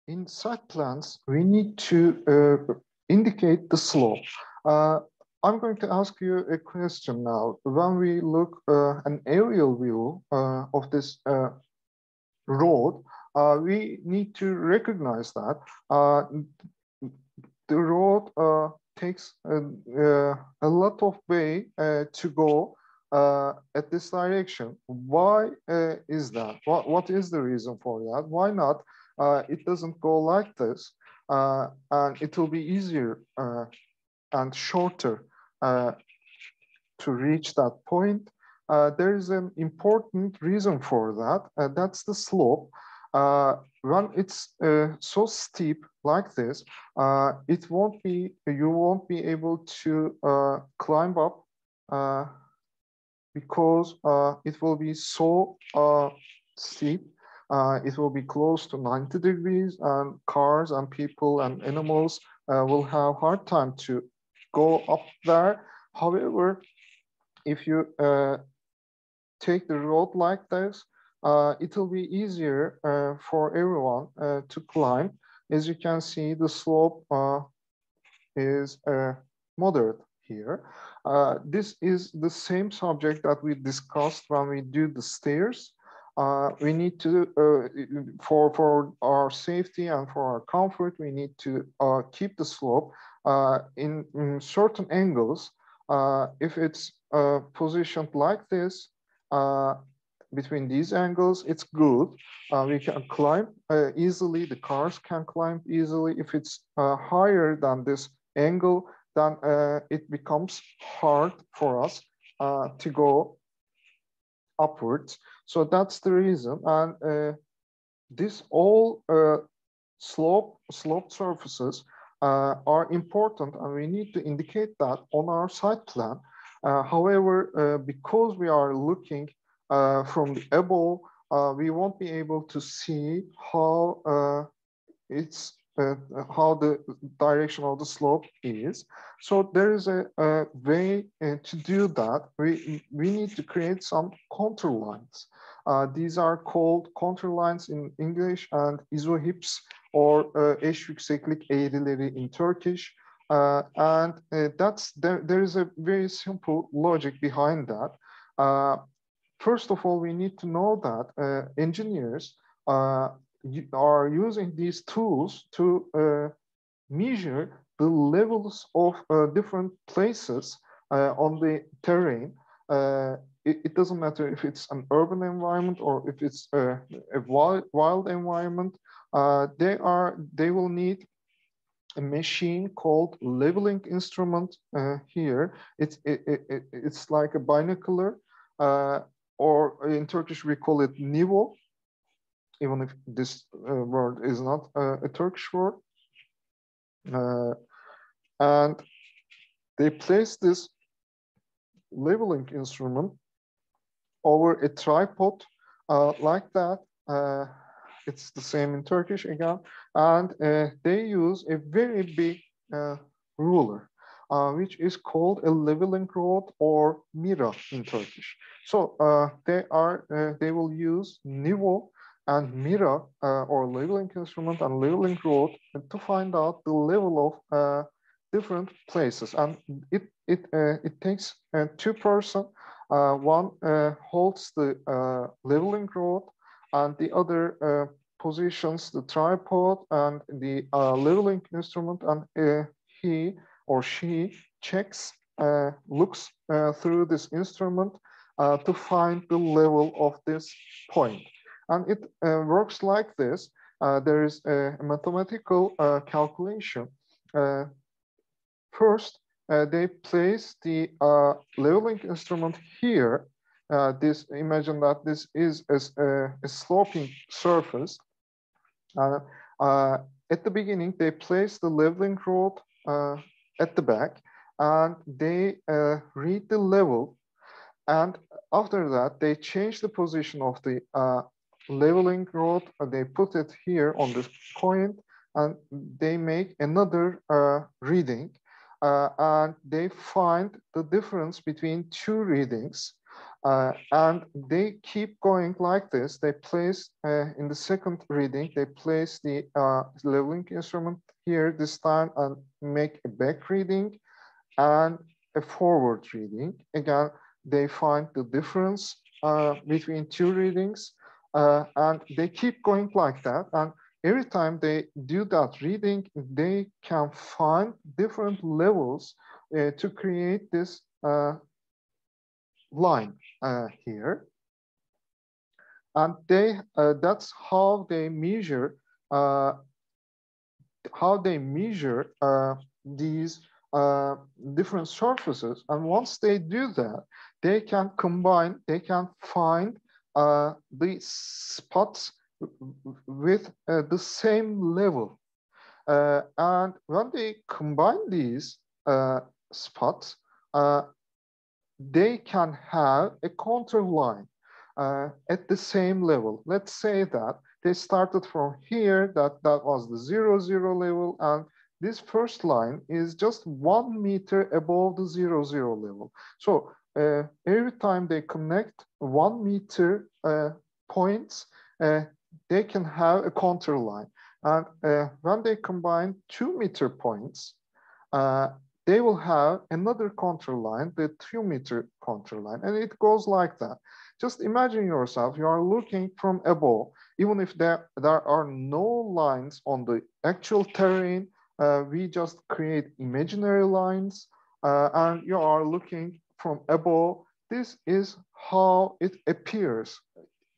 in site plans, we need to indicate the slope. I'm going to ask you a question now. When we look an aerial view of this road, we need to recognize that the road takes a lot of way to go at this direction. Why is that? What is the reason for that? Why not? It doesn't go like this, and it will be easier and shorter to reach that point. There is an important reason for that. That's the slope. When it's so steep like this, you won't be able to climb up because it will be so steep. It will be close to 90 degrees, and cars and people and animals will have hard time to go up there. However, if you take the road like this, it will be easier for everyone to climb. As you can see, the slope is moderate here. This is the same subject that we discussed when we do the stairs. We need to, for our safety and for our comfort, we need to keep the slope in certain angles. If it's positioned like this, between these angles, it's good. We can climb easily, the cars can climb easily. If it's higher than this angle, then it becomes hard for us to go upwards. So that's the reason. And this all sloped surfaces are important, and we need to indicate that on our site plan. However, because we are looking from the above, we won't be able to see how how the direction of the slope is. So there is a way to do that. We need to create some contour lines. These are called contour lines in English and izohips, or eş yükseklik eğrileri in Turkish. There is a very simple logic behind that. First of all, we need to know that engineers are using these tools to measure the levels of different places on the terrain. It doesn't matter if it's an urban environment or if it's a wild environment. They will need a machine called leveling instrument here. It's like a binocular, or in Turkish we call it nivo, even if this word is not a Turkish word. And they place this leveling instrument over a tripod like that. It's the same in Turkish again. And they use a very big ruler, which is called a leveling rod, or mira in Turkish. So they will use nivo and mira, or leveling instrument and leveling rod, to find out the level of different places. And it takes two persons. One holds the leveling rod, and the other positions the tripod and the leveling instrument, and he or she checks, looks through this instrument to find the level of this point. And it works like this. There is a mathematical calculation. First, they place the leveling instrument here. Imagine that this is a sloping surface. At the beginning, they place the leveling rod at the back, and they read the level. And after that, they change the position of the leveling rod. They put it here on this point, and they make another reading. And they find the difference between two readings. And they keep going like this. They place, in the second reading, they place the leveling instrument here this time and make a back reading and a forward reading. Again, they find the difference between two readings, and they keep going like that. And every time they do that reading, they can find different levels to create this line here. And they that's how they measure these different surfaces. And once they do that, they can combine, they can find the spots with the same level. And when they combine these spots, they can have a contour line at the same level. Let's say that they started from here, that was the 0, 0 level, and this first line is just 1 meter above the 0, 0 level. So every time they connect 1 meter points, they can have a contour line. And when they combine 2 meter points, they will have another contour line, the 2 meter contour line, and it goes like that. Just imagine yourself, you are looking from above, even if there are no lines on the actual terrain, we just create imaginary lines, and you are looking from above. This is how it appears.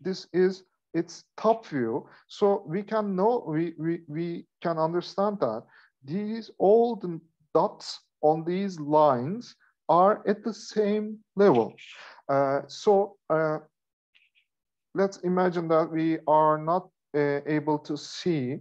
This is its top view. So we can know, we can understand that these all the dots on these lines are at the same level. Let's imagine that we are not able to see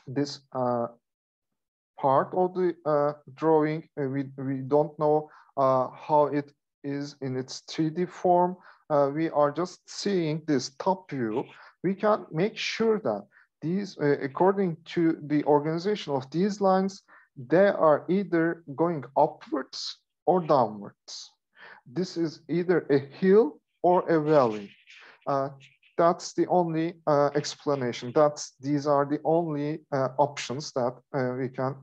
this part of the drawing. We don't know how it is in its 3D form. We are just seeing this top view. We can make sure that these, according to the organization of these lines, they are either going upwards or downwards. This is either a hill or a valley. That's the only explanation. These are the only options that we can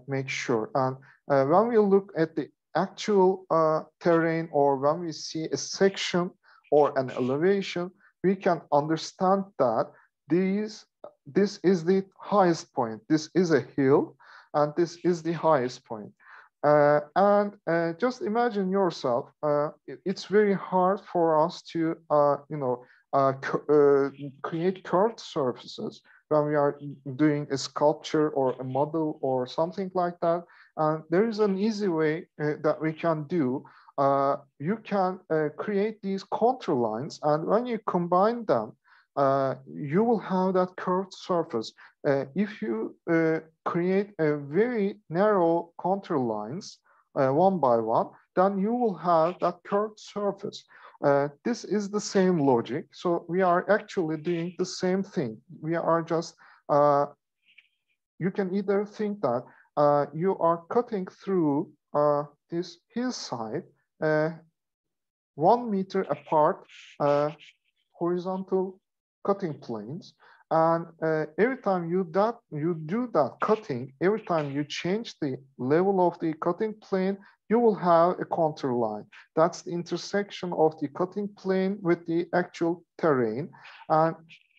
make sure. And when we look at the actual terrain, or when we see a section or an elevation, we can understand that this is the highest point. This is a hill, and this is the highest point. Just imagine yourself, it's very hard for us to, create curved surfaces when we are doing a sculpture or a model or something like that. And there is an easy way that we can do. You can create these contour lines, and when you combine them, you will have that curved surface. If you create a very narrow contour lines one by one, then you will have that curved surface. This is the same logic. So we are actually doing the same thing. We are just, you can either think that you are cutting through this hillside 1 meter apart, horizontal cutting planes. And every time you do that cutting, every time you change the level of the cutting plane, you will have a contour line. That's the intersection of the cutting plane with the actual terrain. And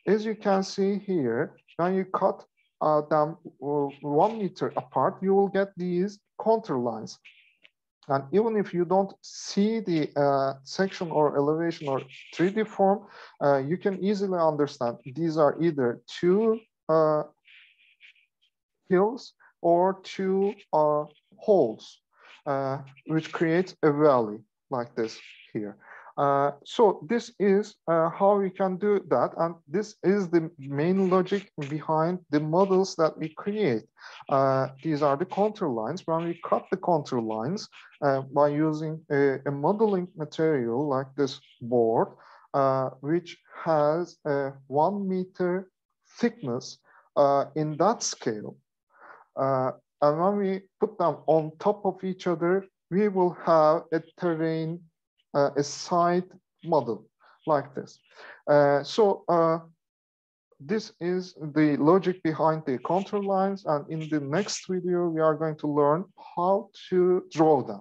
as you can see here, when you cut them 1 meter apart, you will get these contour lines. And even if you don't see the section or elevation or 3D form, you can easily understand these are either two hills or two holes, which creates a valley like this here. So this is how we can do that. And this is the main logic behind the models that we create. These are the contour lines. When we cut the contour lines by using a modeling material like this board, which has a 1 meter thickness in that scale. And when we put them on top of each other, we will have a terrain a side model like this. This is the logic behind the contour lines, and in the next video we are going to learn how to draw them.